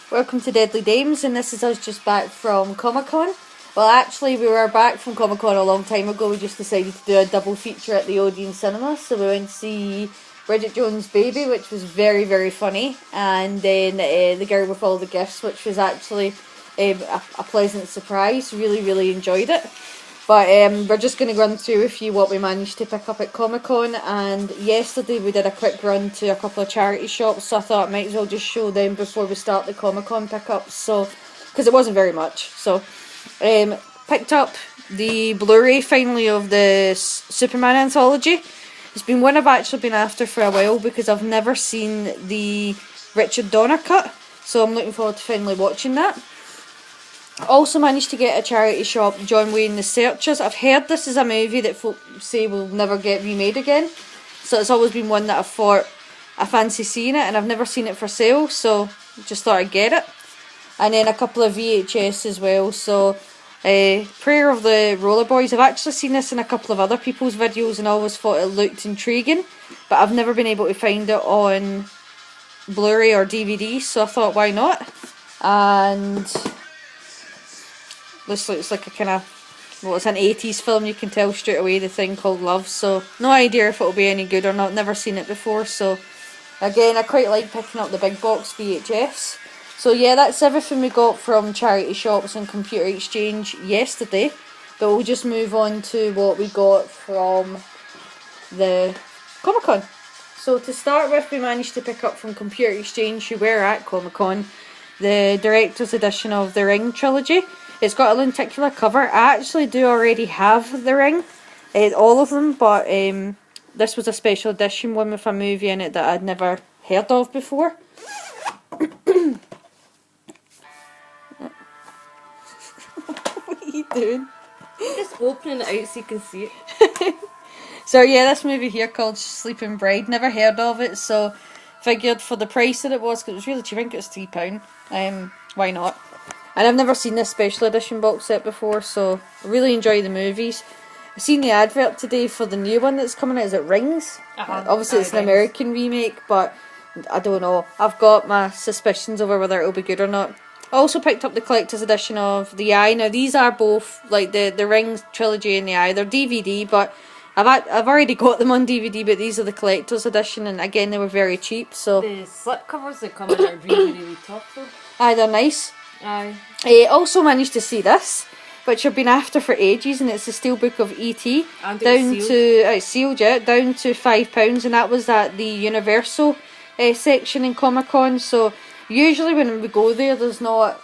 Welcome to Deadly Dames, and this is us just back from Comic Con. Well, actually, we were back from Comic Con a long time ago. We just decided to do a double feature at the Odeon Cinema, so we went to see Bridget Jones' Baby, which was very, very funny, and then The Girl with All the Gifts, which was actually a pleasant surprise. Really, really enjoyed it. But we're just going to run through with you what we managed to pick up at Comic Con, and yesterday we did a quick run to a couple of charity shops, so I thought I might as well just show them before we start the Comic Con pickups, so because it wasn't very much. So picked up the Blu-ray finally of the Superman anthology. It's been one I've actually been after for a while because I've never seen the Richard Donner cut, so I'm looking forward to finally watching that. Also managed to get a charity shop, John Wayne the Searchers. I've heard this is a movie that folk say will never get remade again, so it's always been one that I've thought I fancy seeing it, and I've never seen it for sale, so just thought I'd get it. And then a couple of VHS as well, so Prayer of the Roller Boys. I've actually seen this in a couple of other people's videos and always thought it looked intriguing, but I've never been able to find it on Blu-ray or DVD, so I thought why not. And this looks like a kind of, well, it's an 80s film, you can tell straight away, the thing called Love, so no idea if it'll be any good or not, never seen it before, so again, I quite like picking up the big box VHS. So yeah, that's everything we got from charity shops and Computer Exchange yesterday, but we'll just move on to what we got from the Comic Con. So to start with, we managed to pick up from Computer Exchange, who were at Comic Con, the director's edition of The Ring trilogy. It's got a lenticular cover. I actually do already have The Ring, all of them, but this was a special edition one with a movie in it that I'd never heard of before. What are you doing? Just opening it out so you can see it. So yeah, this movie here called Sleeping Bride, never heard of it, so figured for the price that it was, because it was really cheap, I think it was £3, why not? And I've never seen this special edition box set before, so I really enjoy the movies. I've seen the advert today for the new one that's coming out. Is it Rings? Obviously it's an American remake, but I don't know. I've got my suspicions over whether it'll be good or not. I also picked up the collector's edition of The Eye. Now these are both, like the Rings trilogy and The Eye. They're DVD, but I've already got them on DVD, but these are the collector's edition, and again they were very cheap, so... The slip covers that come in are really, really tough though. Aye, they're nice. Aye. Also managed to see this, which I've been after for ages, and it's the Steelbook of E.T. And down to sealed, yeah, down to £5, and that was at the Universal section in Comic Con. So usually when we go there, there's not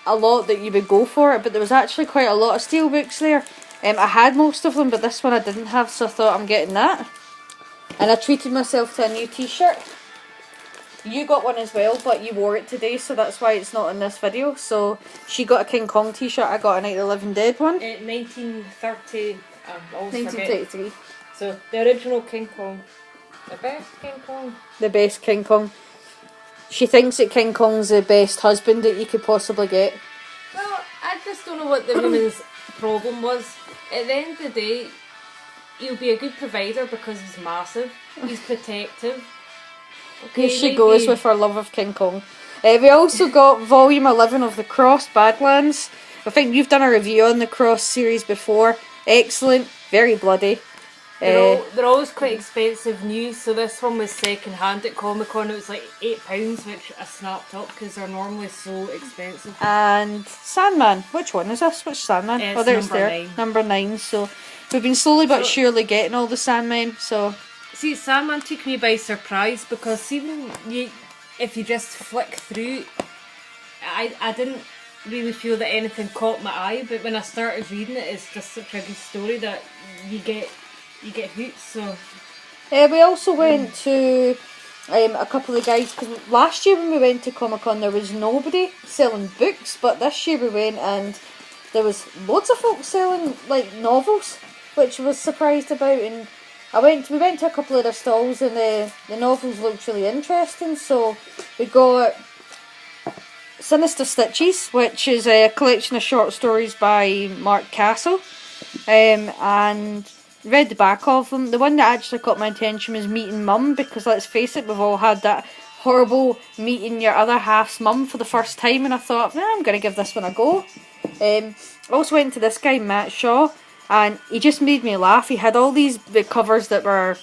a lot that you would go for it, but there was actually quite a lot of Steelbooks there. I had most of them, but this one I didn't have, so I thought I'm getting that. And I treated myself to a new t-shirt. You got one as well, but you wore it today, so that's why it's not in this video. So she got a King Kong t-shirt, I got a Night of the Living Dead one. 1930, always 1933. So the original King Kong, the best King Kong. The best King Kong. She thinks that King Kong's the best husband that you could possibly get. Well, I just don't know what the woman's problem was. At the end of the day, he'll be a good provider because he's massive, he's protective. Okay, here she goes with her love of King Kong. We also got volume 11 of The Cross, Badlands. I think you've done a review on the Cross series before. Excellent, very bloody. They're always quite expensive new, so this one was second hand at Comic Con. It was like £8, which I snapped up because they're normally so expensive. And Sandman, which one is this? Which Sandman? It's there's there. 9. Number 9. So we've been slowly but surely getting all the Sandmen. So see, Sandman took me by surprise because see when if you just flick through, I didn't really feel that anything caught my eye, but when I started reading it, it's just such a good story that you get hooked. So we also went to a couple of guys, because last year when we went to Comic Con there was nobody selling books, but this year we went and there was loads of folks selling like novels, which I was surprised about. And we went to a couple of their stalls, and the novels looked really interesting. So we got Sinister Stitches, which is a collection of short stories by Mark Castle, and read the back of them. The one that actually caught my attention was Meeting Mum, because let's face it, we've all had that horrible meeting your other half's mum for the first time, and I thought, I'm going to give this one a go. I also went to this guy, Matt Shaw, and he just made me laugh. He had all these covers that were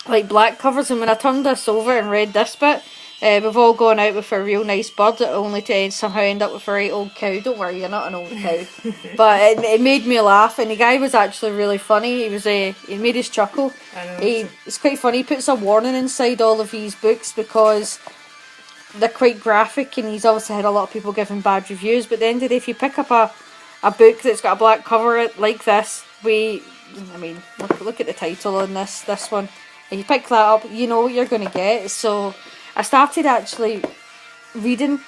like black covers, and when I turned this over and read this bit, we've all gone out with a real nice bird, only to somehow end up with a right old cow. Don't worry, you're not an old cow. But it made me laugh, and the guy was actually really funny. He made us chuckle. It's quite funny. He puts a warning inside all of these books because they're quite graphic, and he's obviously had a lot of people giving bad reviews. But at the end of the day, if you pick up a book that's got a black cover like this, look at the title on this one. If you pick that up, you know what you're going to get. So I started actually reading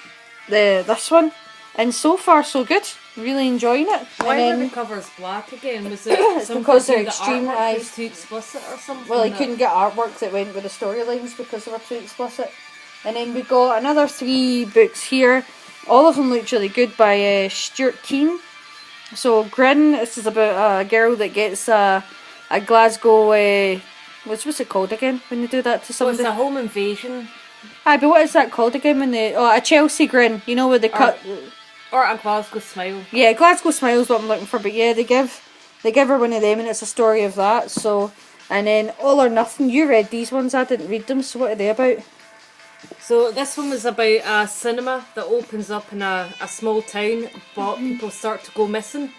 this one, and so far so good. Really enjoying it. Why were the covers black again? Was it because they're extreme eyes too explicit or something? Well, he couldn't get artwork that went with the storylines because they were too explicit. And then we got another 3 books here. All of them looked really good by Stuart Keane. So Grin, this is about a girl that gets a Glasgow. What's it called again when they do that to somebody? It's a home invasion. Aye, but what is that called again when they... Oh, a Chelsea grin, you know, where they cut... Or a Glasgow smile. Yeah, Glasgow smile is what I'm looking for, but yeah, they give her one of them, and it's a story of that, so... And then All or Nothing, you read these ones, I didn't read them, so what are they about? So this one was about a cinema that opens up in a small town, but people start to go missing,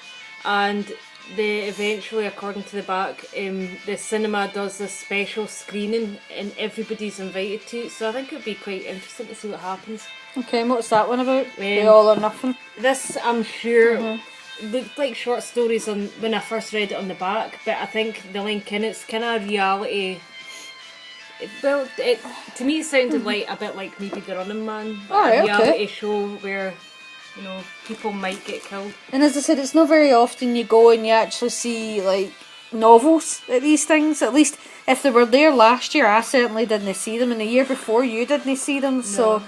and they eventually, according to the back, the cinema does this special screening and everybody's invited to it, so I think it would be quite interesting to see what happens. Okay, and what's that one about? The All or Nothing? This, I'm sure, looked like short stories when I first read it on the back, but I think the link in it's kind of reality. Well, to me it sounded like a bit like maybe The Running Man, a reality show where, you know, people might get killed. And as I said, it's not very often you go and you actually see like novels at these things. At least if they were there last year, I certainly didn't see them, and the year before you didn't see them. No. So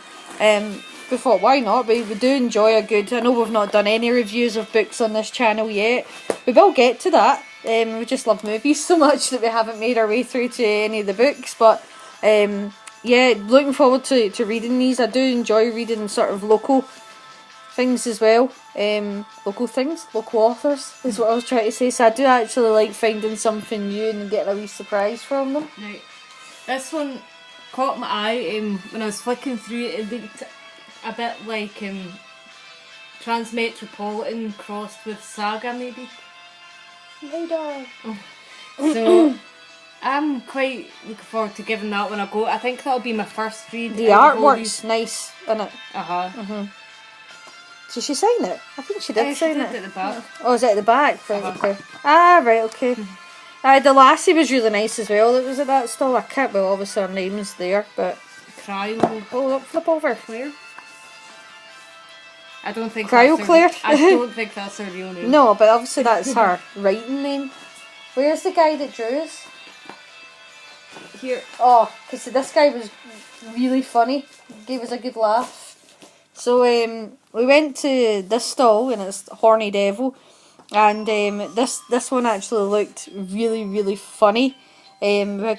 we thought, why not? We do enjoy a good... I know we've not done any reviews of books on this channel yet. We will get to that. We just love movies so much that we haven't made our way through to any of the books. But yeah, looking forward to reading these. I do enjoy reading sort of local things as well. Local authors is what I was trying to say. So I do actually like finding something new and getting a wee surprise from them. Right. This one caught my eye when I was flicking through it. It looked a bit like Transmetropolitan crossed with Saga, maybe. Later. So I'm quite looking forward to giving that one a go. I think that'll be my first read. The artwork's nice, isn't it? Uh-huh. Did she sign it? I think she did sign it. At the back. Oh, is it at the back? Right, okay. Ah, right, okay. The lassie was really nice as well. It was at that stall. I can't... Well, obviously her name's there, but... Cryo... flip over. Claire? I don't think Claire? I don't think that's her real name. No, but obviously that's her writing name. Where's the guy that drew us? Here. Oh, because this guy was really funny. Gave us a good laugh. So we went to this stall, and it's Horny Devil, and this one actually looked really, really funny. We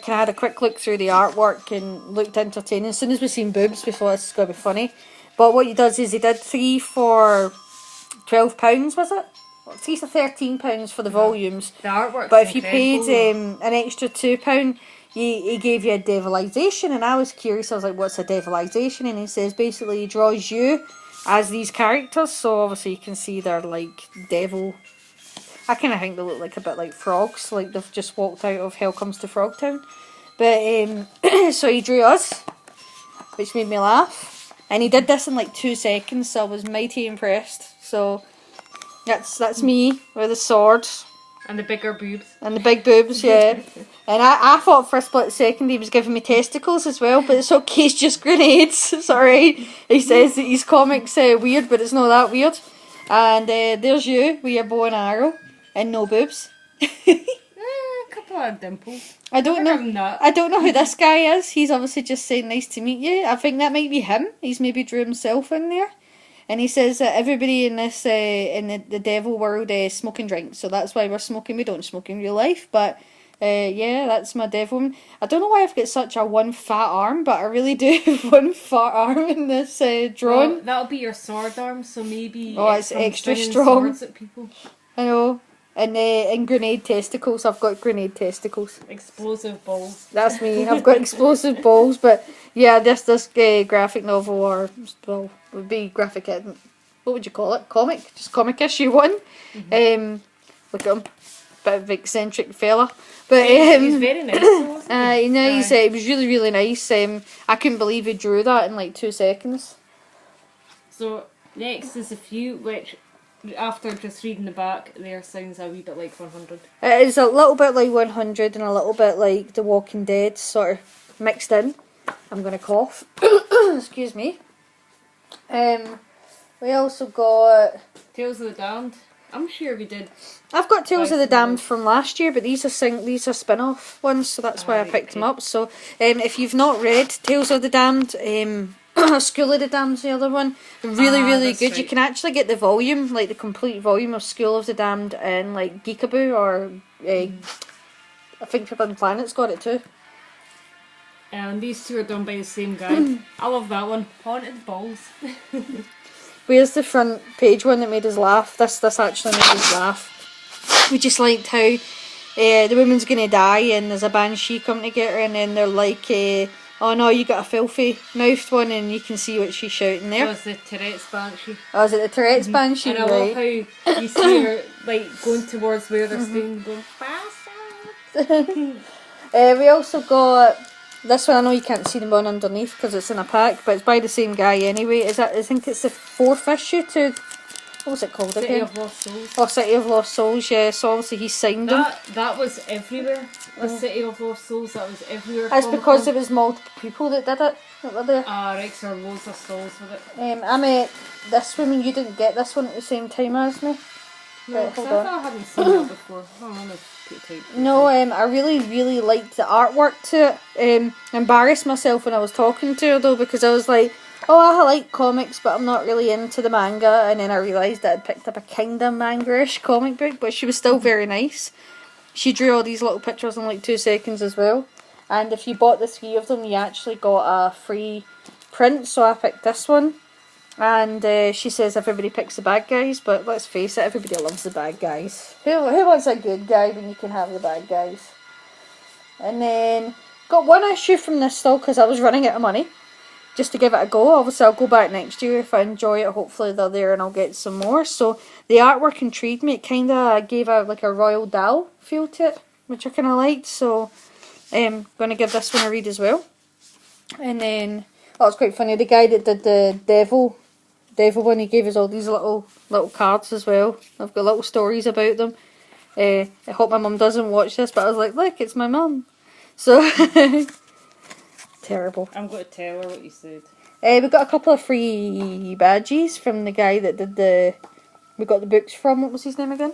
had a quick look through the artwork and looked entertaining. As soon as we seen boobs, we thought this is going to be funny. But what he does is he did 3 for £12, was it? 3 for £13 for the volumes. The artwork. But if you paid an extra £2, he gave you a devilization, and I was curious. I was like, what's a devilization? And he says basically he draws you as these characters. So obviously you can see they're like devil. I kind of think they look like a bit like frogs, like they've just walked out of Hell Comes to Frogtown. But so he drew us, which made me laugh. And he did this in like 2 seconds, so I was mighty impressed. So that's me with a sword. And the bigger boobs. And the big boobs, yeah. And I thought for a split second he was giving me testicles as well, but it's okay, it's just grenades. It's alright. He says that his comics weird, but it's not that weird. And there's you with your bow and arrow and no boobs. A couple of dimples. I don't know who this guy is. He's obviously just saying nice to meet you. I think that might be him. He's maybe drew himself in there. And he says that everybody in this in the devil world smoke and drink, so that's why we're smoking. We don't smoke in real life, but Yeah, that's my Devilman. I don't know why I've got such a one fat arm, but I really do have one fat arm in this drawing. Well, that'll be your sword arm, so maybe It's from extra swinging strong. swords at people. I know. And grenade testicles. I've got grenade testicles. Explosive balls. That's me. I've got explosive balls. But yeah, this graphic novel, or well, would be graphic. What would you call it? Comic. Just comic issue 1. Look at him. Bit of eccentric fella. But He's very nice, though, wasn't he? you know, it was really, really nice. I couldn't believe he drew that in like 2 seconds. So next is a few which, after just reading the back, there sounds a wee bit like 100. It is a little bit like 100 and a little bit like The Walking Dead, sort of mixed in. I'm gonna cough. Excuse me. We also got. Tales of the Damned. I'm sure we did. I've got Tales of the Right, Damned from last year, but these are spin-off ones, so that's why I Right, picked them okay. up. So, if you've not read Tales of the Damned, School of the Damned's the other one. Really that's good. You right. can actually get the volume, like the complete volume of School of the Damned, in like Geekaboo or I think Forbidden Planet's got it too. And these two are done by the same guy. I love that one. Haunted Balls. Where's the front page one that made us laugh? This actually made us laugh. We just liked how the woman's gonna die and there's a banshee coming to get her, and then they're like, oh no, you got a filthy mouthed one, and you can see what she's shouting there. Was the Tourette's Banshee. Oh, is it the Tourette's banshee? And I love how you see her like going towards where they're staying, going faster. We also got this one. I know you can't see the one underneath because it's in a pack, but it's by the same guy anyway. I think it's the 4th issue to. What was it called City again? of Lost Souls. Oh, City of Lost Souls, yeah. So obviously he signed them. That was everywhere. The City of Lost Souls, that was everywhere. That's because there was multiple people that did it. That were there. Right, so there were loads of souls with it. I met this woman. You didn't get this one at the same time as me. No, Right, 'cause hold I on. hadn't seen that before. Oh, I'm gonna put it tight. No, I really liked the artwork to it. Embarrassed myself when I was talking to her though, because I was like, oh, I like comics, but I'm not really into the manga. And then I realised that I'd picked up a kinda manga-ish comic book, but she was still very nice. She drew all these little pictures in like 2 seconds as well. And if you bought the 3 of them, you actually got a free print. So I picked this one. And she says everybody picks the bad guys, but let's face it, everybody loves the bad guys. Who wants a good guy when you can have the bad guys? And then got 1 issue from this still because I was running out of money, just to give it a go. Obviously I'll go back next year if I enjoy it. Hopefully they're there and I'll get some more. So the artwork intrigued me. It kind of gave out like a Royal Dahl feel to it, which I kind of liked. So I'm going to give this one a read as well. And then, oh, it's quite funny, the guy that did the Devil one, he gave us all these little cards as well. I've got little stories about them. I hope my mum doesn't watch this, but I was like, look, it's my mum. So, terrible. I'm going to tell her what you said. We got a couple of free badges from the guy that did we got the books from. What was his name again?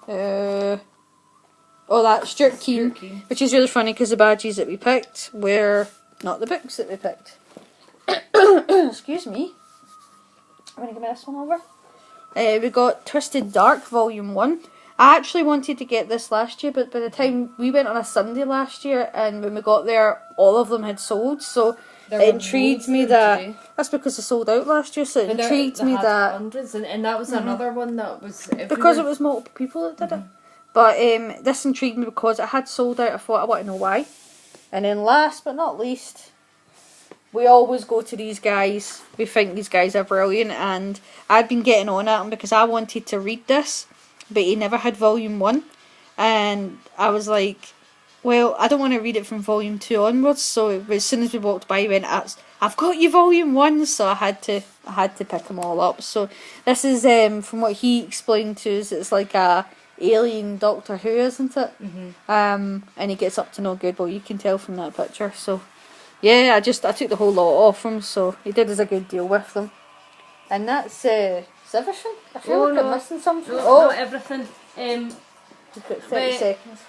That's Stuart Keane. Which is really funny because the badges that we picked were not the books that we picked. Excuse me. I'm going to give this one over. We got Twisted Dark Volume 1. I actually wanted to get this last year, but by the time we went on a Sunday last year, and when we got there, all of them had sold. So There it were intrigued loads me of them that today. that's because they sold out last year. So it But intrigued they me had that hundreds, and that was another one that was everywhere. because it was multiple people that did it. But this intrigued me because it had sold out. I thought I want to know why. And then last but not least, we always go to these guys. We think these guys are brilliant, and I'd been getting on at him because I wanted to read this, but he never had volume 1, and I was like, well, I don't want to read it from volume 2 onwards. So as soon as we walked by, he went, I've got you volume 1, so I had to pick them all up. So this is from what he explained to us, it's like a alien Doctor Who, isn't it? And he gets up to no good. Well, you can tell from that picture. So yeah, I took the whole lot off him, so he did us a good deal with them. And that's everything. I feel like I'm missing something. Not everything. You've got 30 Wait. seconds.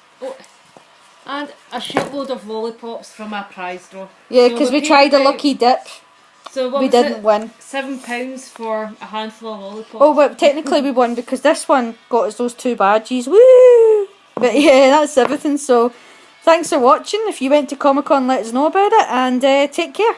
And a shitload of lollipops from our prize draw. Yeah, So because we paid tried a about- lucky dip. So what We was didn't it? win. £7 for a handful of lollipops. Oh, but technically we won because this one got us those 2 badges. Woo! But yeah, that's everything. So thanks for watching. If you went to Comic Con, let us know about it, and take care.